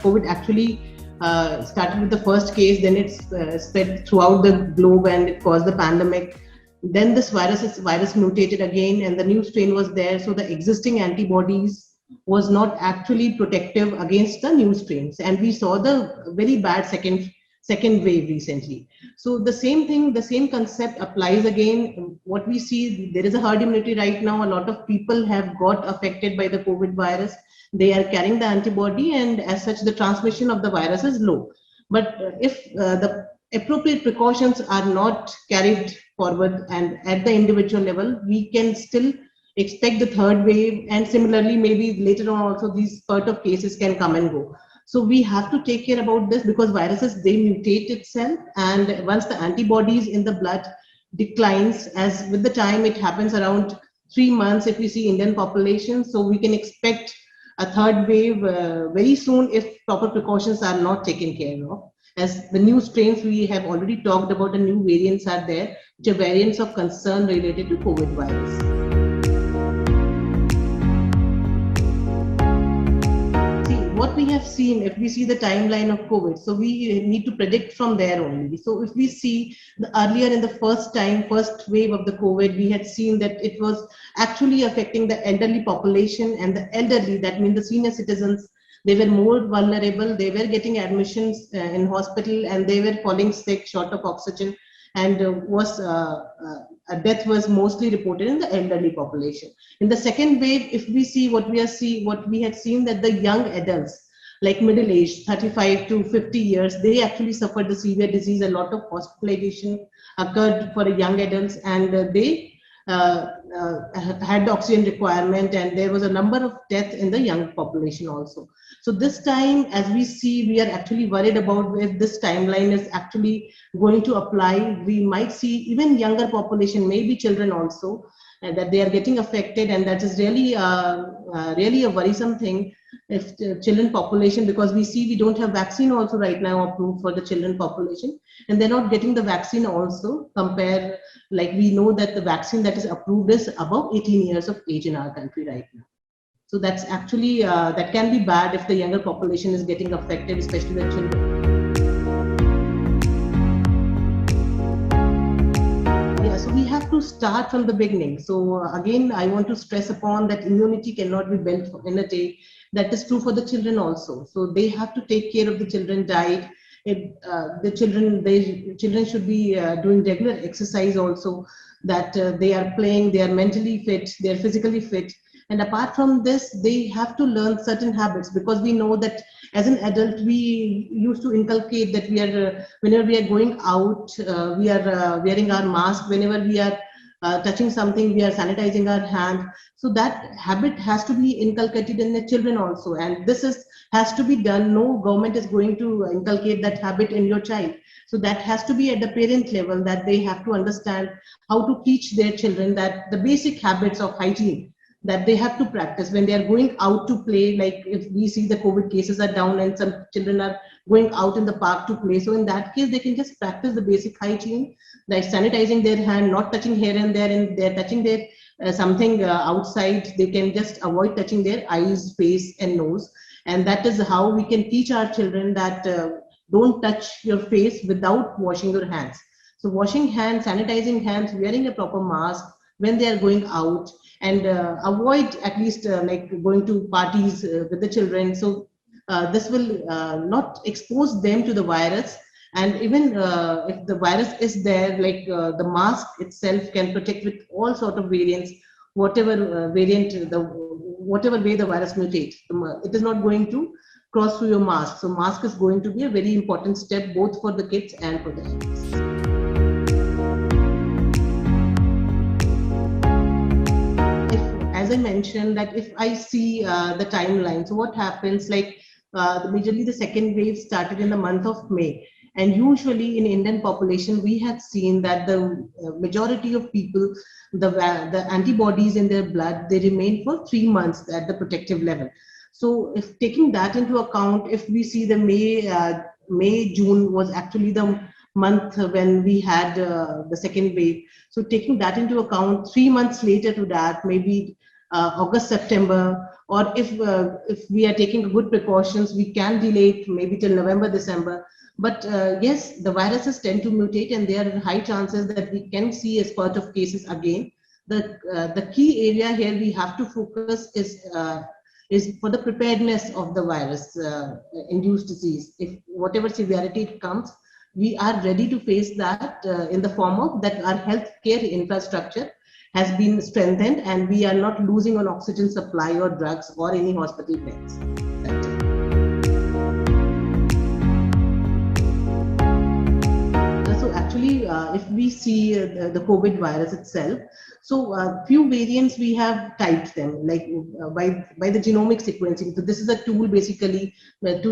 COVID actually started with the first case, then it spread throughout the globe and it caused the pandemic. Then this virus mutated again, and the new strain was there. So the existing antibodies was not actually protective against the new strains, and we saw the very bad second wave recently. So the same thing, the same concept applies again. What we see, there is a herd immunity right now. A lot of people have got affected by the COVID virus. They are carrying the antibody, and as such, the transmission of the virus is low. But if the appropriate precautions are not carried forward and at the individual level, we can still expect the third wave, and similarly, maybe later on also these spurt of cases can come and go. So we have to take care about this, because viruses, they mutate itself, and once the antibodies in the blood declines, as with the time it happens around 3 months if we see Indian population, so we can expect a third wave very soon if proper precautions are not taken care of. As the new strains, we have already talked about, the new variants are there, which are variants of concern related to COVID virus. What we have seen, if we see the timeline of COVID, so we need to predict from there only. So if we see earlier in the first wave of the COVID, we had seen that it was actually affecting the elderly population, and the elderly, that means the senior citizens, they were more vulnerable. They were getting admissions in hospital, and they were falling sick, short of oxygen, and a death was mostly reported in the elderly population. In the second wave, if we see what we had seen, that the young adults, like middle age, 35 to 50 years, they actually suffered the severe disease. A lot of hospitalization occurred for the young adults, and they had the oxygen requirement, and there was a number of deaths in the young population also. So this time, as we see, we are actually worried about if this timeline is actually going to apply. We might see even younger population, maybe children also, that they are getting affected, and that is really really a worrisome thing if the children population, because we see we don't have vaccine also right now approved for the children population, and they're not getting the vaccine also. Compare, like we know that the vaccine that is approved is above 18 years of age in our country right now. So that's actually, that can be bad if the younger population is getting affected, especially the children. Yeah, so we have to start from the beginning. So again, I want to stress upon that immunity cannot be built in a day. That is true for the children also. So they have to take care of the children's diet. The children should be doing regular exercise also, that they are playing, they are mentally fit, they are physically fit. And apart from this, they have to learn certain habits, because we know that as an adult, we used to inculcate that we are, whenever we are going out, we are wearing our mask. Whenever we are touching something, we are sanitizing our hand. So that habit has to be inculcated in the children also. And this has to be done. No government is going to inculcate that habit in your child. So that has to be at the parent level, that they have to understand how to teach their children that the basic habits of hygiene, that they have to practice when they are going out to play. Like if we see the COVID cases are down and some children are going out in the park to play, so in that case they can just practice the basic hygiene, like sanitizing their hand, not touching here and there, and they're touching their something outside, they can just avoid touching their eyes, face and nose. And that is how we can teach our children that don't touch your face without washing your hands. So washing hands, sanitizing hands, wearing a proper mask when they are going out, and avoid at least like going to parties with the children. So this will not expose them to the virus. And even if the virus is there, like the mask itself can protect with all sort of variants, whatever whatever way the virus mutates, it is not going to cross through your mask. So mask is going to be a very important step both for the kids and for the adults. As I mentioned, that if I see the timeline, so what happens, like majorly the second wave started in the month of May. And usually in Indian population, we have seen that the majority of people, the antibodies in their blood, they remain for 3 months at the protective level. So if taking that into account, if we see the May, June was actually the month when we had the second wave. So taking that into account, 3 months later to that, maybe August, September, or if we are taking good precautions, we can delay it maybe till November, December. But yes, the viruses tend to mutate, and there are high chances that we can see a spurt of cases again. The key area here we have to focus is for the preparedness of the virus induced disease. If whatever severity it comes, we are ready to face that in the form of that our healthcare infrastructure has been strengthened, and we are not losing on oxygen supply or drugs or any hospital beds. So actually, if we see the COVID virus itself, so few variants we have typed them like by the genomic sequencing. So this is a tool basically to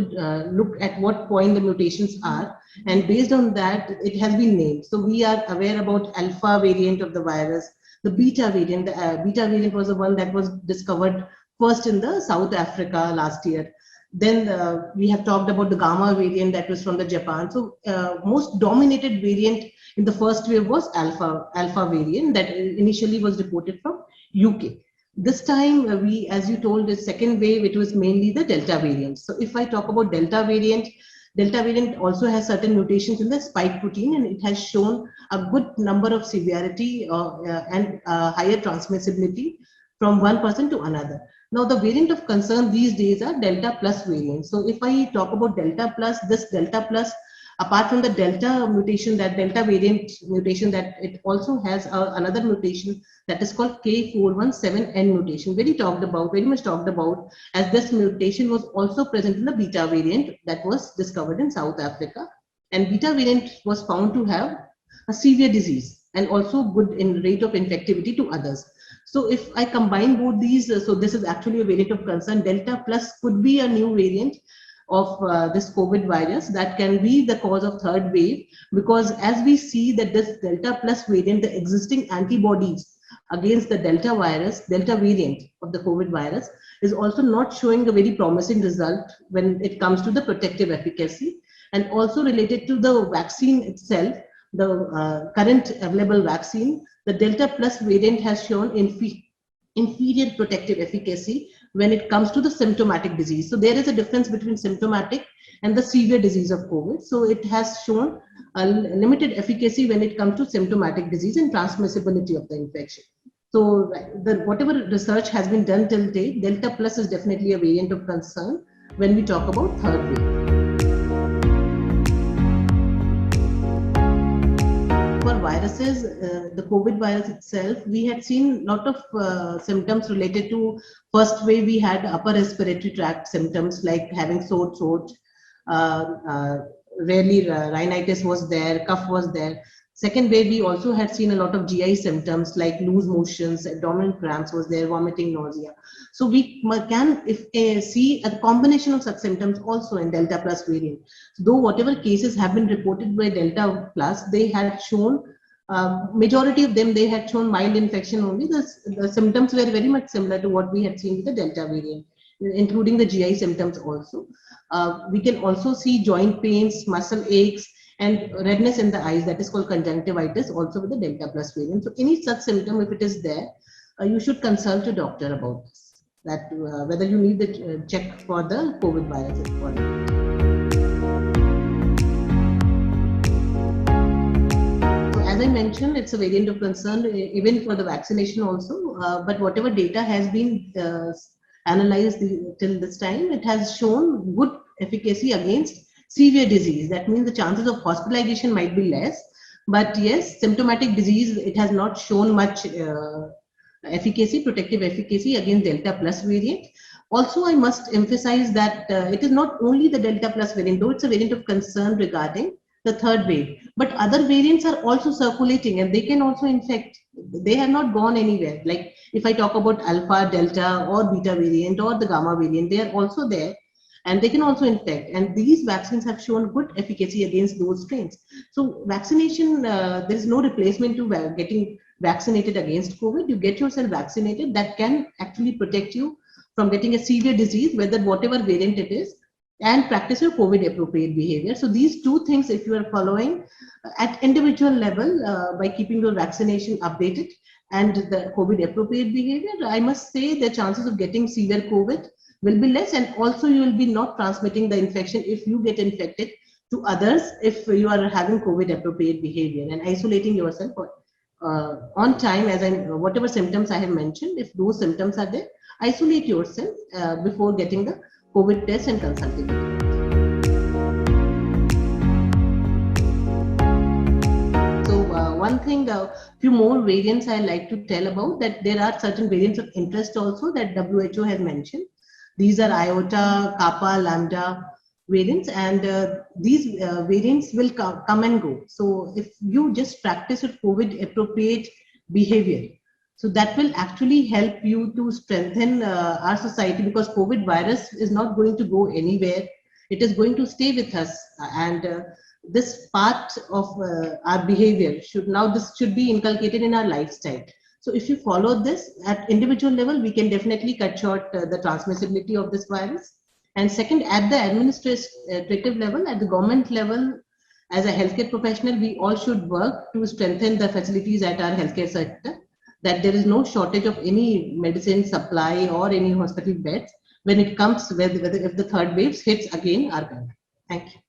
look at what point the mutations are, and based on that it has been named. So we are aware about alpha variant of the virus, the beta variant. The beta variant was the one that was discovered first in the South Africa last year. Then we have talked about the gamma variant that was from the Japan. So most dominated variant in the first wave was alpha variant that initially was reported from UK. This time we, as you told, the second wave, it was mainly the Delta variant. So if I talk about Delta variant also has certain mutations in the spike protein, and it has shown a good number of severity and higher transmissibility from one person to another. Now, the variant of concern these days are Delta plus variants. So if I talk about Delta plus, this Delta plus, apart from the Delta mutation, that Delta variant mutation, that it also has another mutation that is called K417N mutation, very much talked about, as this mutation was also present in the Beta variant that was discovered in South Africa. And Beta variant was found to have a severe disease and also good in rate of infectivity to others. So if I combine both these, so this is actually a variant of concern. Delta plus could be a new variant of this COVID virus that can be the cause of third wave, because as we see that this Delta plus variant, the existing antibodies against the Delta variant of the COVID virus is also not showing a very promising result when it comes to the protective efficacy, and also related to the vaccine itself, the current available vaccine, the Delta plus variant has shown inferior protective efficacy when it comes to the symptomatic disease. So there is a difference between symptomatic and the severe disease of COVID. So it has shown a limited efficacy when it comes to symptomatic disease and transmissibility of the infection. So whatever research has been done till date, Delta plus is definitely a variant of concern when we talk about third wave. For viruses, the COVID virus itself, we had seen a lot of symptoms related to first wave. We had upper respiratory tract symptoms like having sore throat, rarely rhinitis was there, cough was there. Second wave, we also had seen a lot of GI symptoms like loose motions, abdominal cramps was there, vomiting, nausea. So we can see a combination of such symptoms also in Delta plus variant. Though whatever cases have been reported by Delta plus, they had shown, majority of them, they had shown mild infection only. The symptoms were very much similar to what we had seen with the Delta variant, including the GI symptoms also. We can also see joint pains, muscle aches, and redness in the eyes, that is called conjunctivitis, also with the Delta plus variant. So any such symptom, if it is there, you should consult a doctor about this, that whether you need the check for the COVID virus or not. So as I mentioned, it's a variant of concern even for the vaccination also, but whatever data has been analyzed till this time, it has shown good efficacy against severe disease. That means the chances of hospitalization might be less, but yes, symptomatic disease, it has not shown much efficacy, protective efficacy against Delta plus variant. Also, I must emphasize that it is not only the Delta plus variant, though it's a variant of concern regarding the third wave, but other variants are also circulating and they can also infect. They have not gone anywhere. Like if I talk about alpha, delta, or beta variant, or the gamma variant, they are also there, and they can also infect, and these vaccines have shown good efficacy against those strains. So vaccination, there is no replacement to getting vaccinated against COVID. You get yourself vaccinated, that can actually protect you from getting a severe disease, whatever variant it is. and practice your COVID appropriate behavior. So these two things, if you are following at individual level by keeping your vaccination updated and the COVID appropriate behavior, I must say the chances of getting severe COVID will be less, and also you will be not transmitting the infection if you get infected to others if you are having COVID appropriate behavior and isolating yourself on time, as I whatever symptoms I have mentioned. If those symptoms are there, isolate yourself before getting the COVID test and consulting. So one thing, a few more variants I like to tell about, that there are certain variants of interest also that WHO has mentioned. These are Iota, Kappa, Lambda variants, and these variants will come and go. So if you just practice your COVID appropriate behavior, so that will actually help you to strengthen our society, because COVID virus is not going to go anywhere. It is going to stay with us, and this part of our behavior this should be inculcated in our lifestyle. So if you follow this at individual level, we can definitely cut short the transmissibility of this virus. And second, at the administrative level, at the government level, as a healthcare professional, we all should work to strengthen the facilities at our healthcare sector, that there is no shortage of any medicine supply or any hospital beds when it comes, whether if the third wave hits again our country. Thank you.